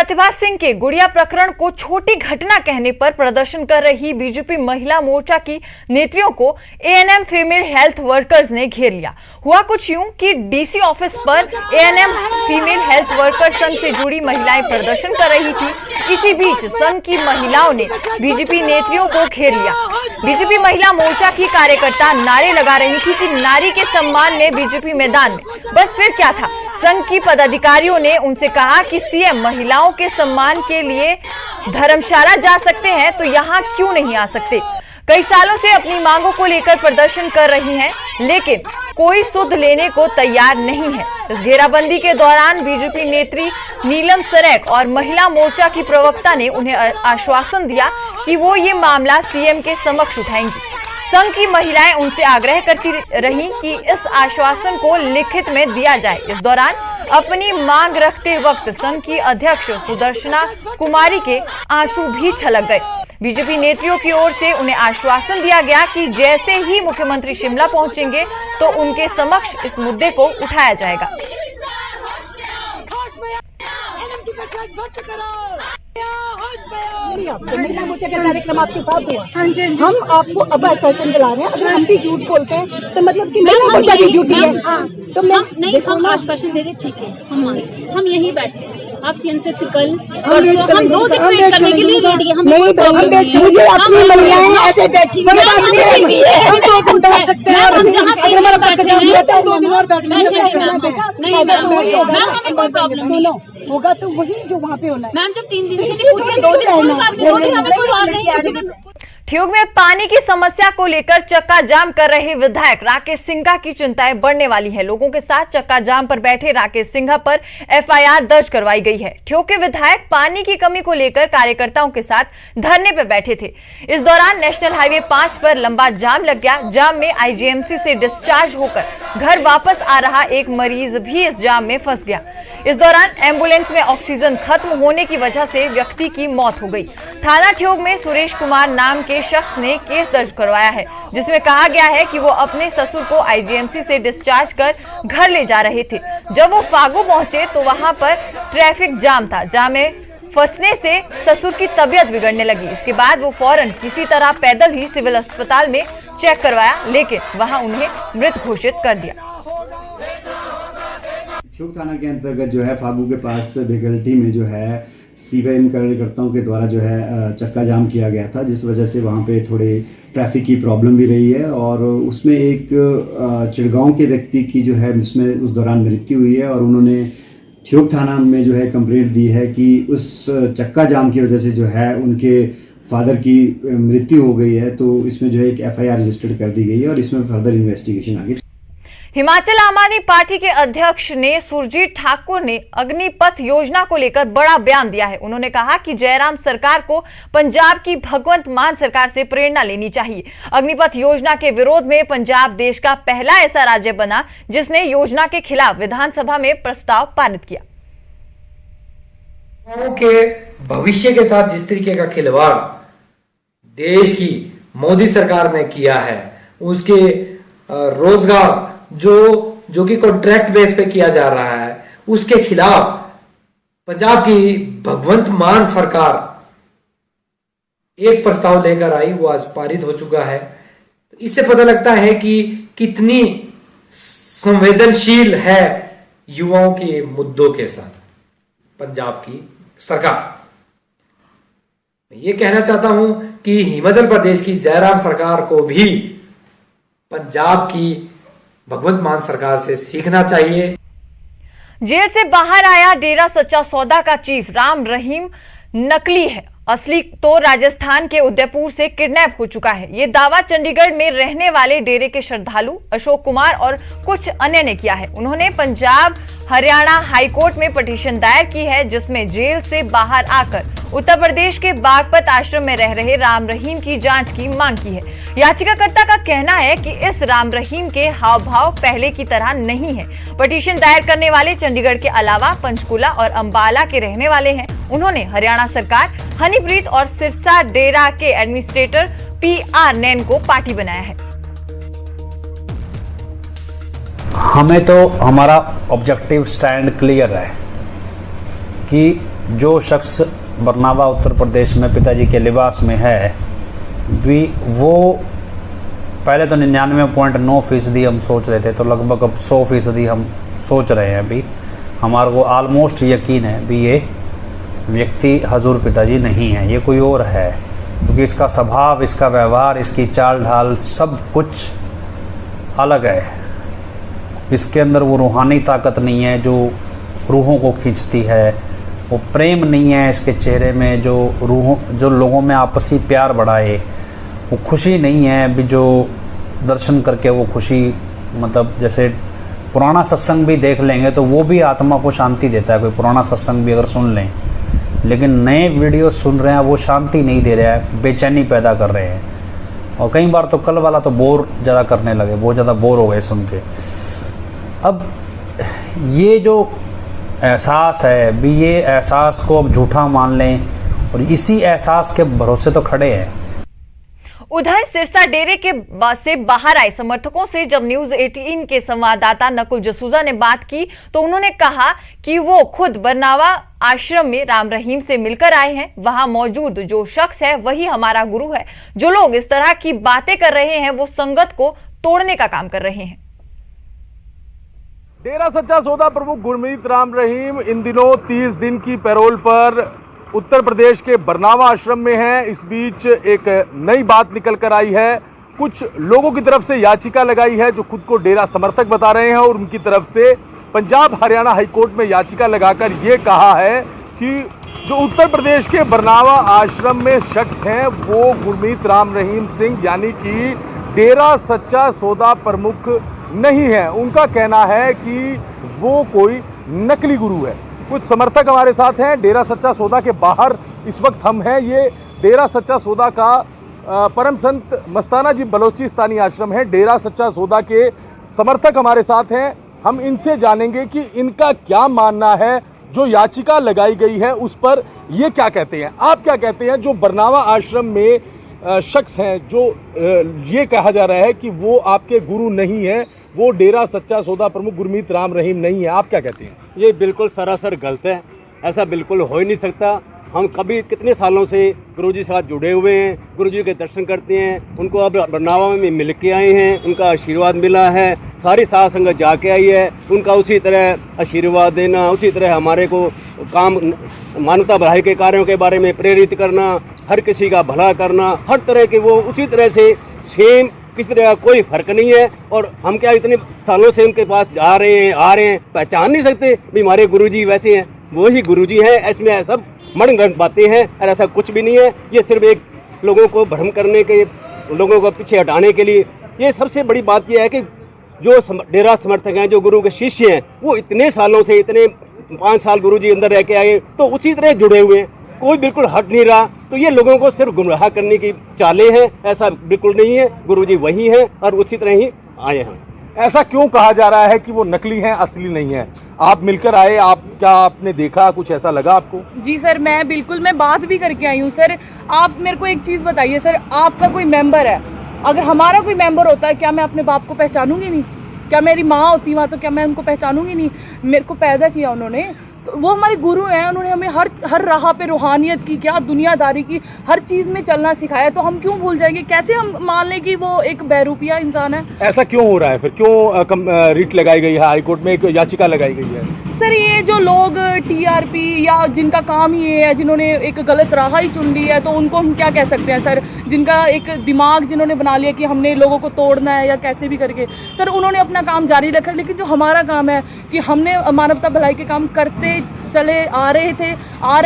प्रतिभा सिंह के गुड़िया प्रकरण को छोटी घटना कहने पर प्रदर्शन कर रही बीजेपी महिला मोर्चा की नेत्रियों को एएनएम फीमेल हेल्थ वर्कर्स ने घेर लिया। हुआ कुछ यूं कि डीसी ऑफिस पर एएनएम फीमेल हेल्थ वर्कर्स संघ से जुड़ी महिलाएं प्रदर्शन कर रही थी। इसी बीच संघ की महिलाओं ने बीजेपी नेत्रियों को घेर लिया। बीजेपी महिला मोर्चा की कार्यकर्ता नारे लगा रही थी कि नारी के सम्मान में बीजेपी मैदान में। बस फिर क्या था, संघ की पदाधिकारियों ने उनसे कहा कि सीएम महिलाओं के सम्मान के लिए धर्मशाला जा सकते हैं तो यहाँ क्यों नहीं आ सकते। कई सालों से अपनी मांगों को लेकर प्रदर्शन कर रही हैं, लेकिन कोई सुध लेने को तैयार नहीं है। इस घेराबंदी के दौरान बीजेपी नेत्री नीलम सरेख और महिला मोर्चा की प्रवक्ता ने उन्हें आश्वासन दिया कि वो ये मामला सीएम के समक्ष उठाएंगी। संघ की महिलाएं उनसे आग्रह करती रहीं कि इस आश्वासन को लिखित में दिया जाए। इस दौरान अपनी मांग रखते वक्त संघ की अध्यक्ष सुदर्शना कुमारी के आंसू भी छलक गए। बीजेपी नेत्रियों की ओर से उन्हें आश्वासन दिया गया कि जैसे ही मुख्यमंत्री शिमला पहुंचेंगे तो उनके समक्ष इस मुद्दे को उठाया जाएगा। महिला मोर्चा का कार्यक्रम आपके साथ हुआ। हम आपको अब आश्वासन दिला रहे हैं, अगर हम भी झूठ बोलते हैं तो मतलब कि महिला मोर्चा भी झूठी है। तो मैं नहीं, हम आश्वासन दे रहे, ठीक है, हम यहीं बैठे। आप सीएम से कल हम 2 दिन वेट करने के लिए रेडी हैं। मुझे अपनी महिलाएं ऐसे बैठी हम 2 दिन बैठ सकते हैं और जहाँ 2 दिन और बैठेंगे होगा तो वही जो वहाँ पे होना है। मैम जब 3 दिन के लिए पूछे 2 दिन कोई बात नहीं, 2 दिन हमें कोई और नहीं। ठियोग में पानी की समस्या को लेकर चक्का जाम कर रहे विधायक राकेश सिंघा की चिंताएं बढ़ने वाली हैं। लोगों के साथ चक्का जाम पर बैठे राकेश सिंघा पर एफआईआर दर्ज करवाई गई है। ठियोग के विधायक पानी की कमी को लेकर कार्यकर्ताओं के साथ धरने पर बैठे थे। इस दौरान नेशनल हाईवे 5 पर लंबा जाम लग गया। जाम में आईजीएमसी से डिस्चार्ज होकर घर वापस आ रहा एक मरीज भी इस जाम में फंस गया। इस दौरान एम्बुलेंस में ऑक्सीजन खत्म होने की वजह से व्यक्ति की मौत हो गई। थाना ठियोग में सुरेश कुमार नाम के शख्स ने केस दर्ज करवाया है, जिसमें कहा गया है कि वो अपने ससुर को आईजीएमसी से डिस्चार्ज कर घर ले जा रहे थे। जब वो फागू पहुंचे तो वहां पर ट्रैफिक जाम था। जाम में फंसने से ससुर की तबीयत बिगड़ने लगी। इसके बाद वो फौरन किसी तरह पैदल ही सिविल अस्पताल में चेक करवाया, लेकिन वहां उन्हें मृत घोषित कर दिया। ठियोग थाना के अंतर्गत जो है फागू के पास बेगल्टी में जो है सीपीएम कार्यकर्ताओं के द्वारा जो है चक्का जाम किया गया था, जिस वजह से वहाँ पे थोड़े ट्रैफिक की प्रॉब्लम भी रही है और उसमें एक चिड़गांव के व्यक्ति की जो है उसमें उस दौरान मृत्यु हुई है और उन्होंने ठियोग थाना में जो है कंप्लेंट दी है कि उस चक्का जाम की वजह से जो है उनके फादर की मृत्यु हो गई है। तो इसमें जो है एक एफआईआर रजिस्टर्ड कर दी गई है और इसमें फर्दर इन्वेस्टिगेशन आगे। हिमाचल आम आदमी पार्टी के अध्यक्ष ने सुरजीत ठाकुर ने अग्निपथ योजना को लेकर बड़ा बयान दिया है। उन्होंने कहा कि जयराम सरकार को पंजाब की भगवंत मान सरकार से प्रेरणा लेनी चाहिए। अग्निपथ योजना के विरोध में पंजाब देश का पहला ऐसा राज्य बना जिसने योजना के खिलाफ विधानसभा में प्रस्ताव पारित किया। के भविष्य के साथ जिस तरीके का खिलवाड़ देश की मोदी सरकार ने किया है, उसके रोजगार जो कि कॉन्ट्रैक्ट बेस पे किया जा रहा है, उसके खिलाफ पंजाब की भगवंत मान सरकार एक प्रस्ताव लेकर आई, वो आज पारित हो चुका है। इससे पता लगता है कि कितनी संवेदनशील है युवाओं के मुद्दों के साथ पंजाब की सरकार। मैं ये कहना चाहता हूं कि हिमाचल प्रदेश की जयराम सरकार को भी पंजाब की भगवंत मान सरकार से सीखना चाहिए। जेल से बाहर आया डेरा सच्चा सौदा का चीफ राम रहीम नकली है, असली तो राजस्थान के उदयपुर से किडनैप हो चुका है। ये दावा चंडीगढ़ में रहने वाले डेरे के श्रद्धालु अशोक कुमार और कुछ अन्य ने किया है। उन्होंने पंजाब हरियाणा हाईकोर्ट में पिटीशन दायर की है, जिसमें जेल से बाहर आकर उत्तर प्रदेश के बागपत आश्रम में रह रहे राम रहीम की जांच की मांग की है। याचिकाकर्ता का कहना है कि इस राम रहीम के हाव भाव पहले की तरह नहीं है। पिटीशन दायर करने वाले चंडीगढ़ के अलावा पंचकुला और अंबाला के रहने वाले हैं। उन्होंने हरियाणा सरकार, हनीप्रीत और सिरसा डेरा के एडमिनिस्ट्रेटर PR नैन को पार्टी बनाया है। हमें तो हमारा ऑब्जेक्टिव स्टैंड क्लियर है कि जो शख्स बरनावा उत्तर प्रदेश में पिताजी के लिबास में है भी वो पहले तो 99.9% हम सोच रहे थे, तो लगभग अब 100% हम सोच रहे हैं। अभी हमारे को आलमोस्ट यकीन है भी ये व्यक्ति हजूर पिताजी नहीं है, ये कोई और है, क्योंकि इसका स्वभाव, इसका व्यवहार, इसकी चाल ढाल सब कुछ अलग है। इसके अंदर वो रूहानी ताकत नहीं है जो रूहों को खींचती है, वो प्रेम नहीं है इसके चेहरे में जो लोगों में आपसी प्यार बढ़ाए, वो खुशी नहीं है भी जो दर्शन करके वो खुशी, मतलब जैसे पुराना सत्संग भी देख लेंगे तो वो भी आत्मा को शांति देता है, कोई पुराना सत्संग भी अगर सुन लें, लेकिन नए वीडियो सुन रहे हैं वो शांति नहीं दे रहा है, बेचैनी पैदा कर रहे हैं। और कई बार तो कल वाला तो बोर ज़्यादा करने लगे, बहुत ज़्यादा बोर हो गए सुन के। अब ये जो एहसास है भी, ये एहसास को अब झूठा मान लें और इसी एहसास के भरोसे तो खड़े हैं। उधर सिरसा डेरे के से बाहर आए समर्थकों से जब न्यूज 18 के संवाददाता नकुल जसूजा ने बात की तो उन्होंने कहा कि वो खुद बरनावा आश्रम में राम रहीम से मिलकर आए हैं। वहां मौजूद जो शख्स है वही हमारा गुरु है। जो लोग इस तरह की बातें कर रहे हैं वो संगत को तोड़ने का काम कर रहे हैं। डेरा सच्चा सौदा प्रमुख गुरमीत राम रहीम इन दिनों 30 दिन की पैरोल पर उत्तर प्रदेश के बरनावा आश्रम में हैं। इस बीच एक नई बात निकल कर आई है। कुछ लोगों की तरफ से याचिका लगाई है जो खुद को डेरा समर्थक बता रहे हैं, और उनकी तरफ से पंजाब हरियाणा हाईकोर्ट में याचिका लगाकर ये कहा है कि जो उत्तर प्रदेश के बरनावा आश्रम में शख्स हैं वो गुरमीत राम रहीम सिंह यानी कि डेरा सच्चा सौदा प्रमुख नहीं है। उनका कहना है कि वो कोई नकली गुरु है। कुछ समर्थक हमारे साथ हैं डेरा सच्चा सौदा के बाहर इस वक्त हम हैं। ये डेरा सच्चा सौदा का परम संत मस्ताना जी बलोचिस्तानी आश्रम है। डेरा सच्चा सौदा के समर्थक हमारे साथ हैं। हम इनसे जानेंगे कि इनका क्या मानना है, जो याचिका लगाई गई है उस पर ये क्या कहते हैं। आप क्या कहते हैं? जो बरनावा आश्रम में शख्स हैं जो ये कहा जा रहा है कि वो आपके गुरु नहीं है, वो डेरा सच्चा सौदा प्रमुख गुरमीत राम रहीम नहीं है, आप क्या कहते हैं? ये बिल्कुल सरासर गलत है। ऐसा बिल्कुल हो ही नहीं सकता। हम कभी कितने सालों से गुरुजी के साथ जुड़े हुए हैं, गुरुजी के दर्शन करते हैं, उनको अब बरनावा में मिल के आए हैं, उनका आशीर्वाद मिला है, सारी साध संगत जाके आई है, उनका उसी तरह आशीर्वाद देना, उसी तरह हमारे को काम मानवता भलाई के कार्यों के बारे में प्रेरित करना, हर किसी का भला करना, हर तरह के वो उसी तरह से सेम, किसी तरह का कोई फर्क नहीं है। और हम क्या इतने सालों से उनके पास जा रहे हैं, आ रहे हैं, पहचान नहीं सकते भी हमारे गुरुजी वैसे हैं, वही गुरुजी हैं। इसमें सब मनगढ़ंत बातें हैं और ऐसा कुछ भी नहीं है। ये सिर्फ एक लोगों को भ्रम करने के, लोगों को पीछे हटाने के लिए। ये सबसे बड़ी बात यह है कि जो डेरा समर्थक हैं, जो गुरु के शिष्य हैं, वो इतने सालों से, इतने 5 साल गुरुजी अंदर रह के आए तो उसी तरह जुड़े हुए हैं, कोई बिल्कुल हट नहीं रहा। तो ये लोगों को सिर्फ गुमराह करने की चालें हैं, ऐसा बिल्कुल नहीं है। गुरुजी वही हैं और उसी तरह ही आए हैं। ऐसा क्यों कहा जा रहा है कि वो नकली हैं, असली नहीं है? आप मिलकर आए, आप क्या आपने देखा, कुछ ऐसा लगा आपको? जी सर, मैं बात भी करके आई हूँ सर। आप मेरे को एक चीज़ बताइए सर, आपका कोई मेंबर है, अगर हमारा कोई मेंबर होता है क्या मैं अपने बाप को पहचानूंगी नहीं? क्या मेरी माँ होती वहाँ तो क्या मैं उनको पहचानूंगी नहीं? मेरे को पैदा किया उन्होंने, तो वो हमारे गुरु हैं। उन्होंने हमें हर राह पे रूहानियत की, क्या दुनियादारी की, हर चीज़ में चलना सिखाया। तो हम क्यों भूल जाएंगे? कैसे हम मान लें कि वो एक बहरूपिया इंसान है? ऐसा क्यों हो रहा है फिर? क्यों रिट लगाई गई है, हाईकोर्ट में एक याचिका लगाई गई है? सर ये जो लोग टीआरपी या जिनका काम ही ये है, जिन्होंने एक गलत राह ही चुन ली है, तो उनको हम क्या कह सकते हैं सर? जिनका एक दिमाग जिन्होंने बना लिया कि हमने लोगों को तोड़ना है या कैसे भी करके, सर उन्होंने अपना काम जारी रखा। लेकिन जो हमारा काम है कि हमने मानवता भलाई के काम करते चले आ रहे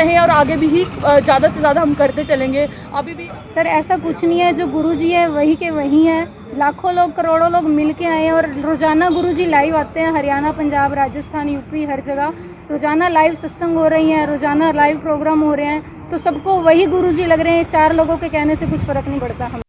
हैं और आगे भी ही ज़्यादा से ज़्यादा हम करते चलेंगे। अभी भी सर ऐसा कुछ नहीं है, जो गुरुजी है वही के वही हैं। लाखों लोग, करोड़ों लोग मिल के आए हैं और रोज़ाना गुरुजी लाइव आते हैं। हरियाणा, पंजाब, राजस्थान, यूपी, हर जगह रोज़ाना लाइव सत्संग हो रही हैं, रोज़ाना लाइव प्रोग्राम हो रहे हैं। तो सबको वही गुरुजी लग रहे हैं। 4 लोगों के कहने से कुछ फ़र्क नहीं पड़ता। हम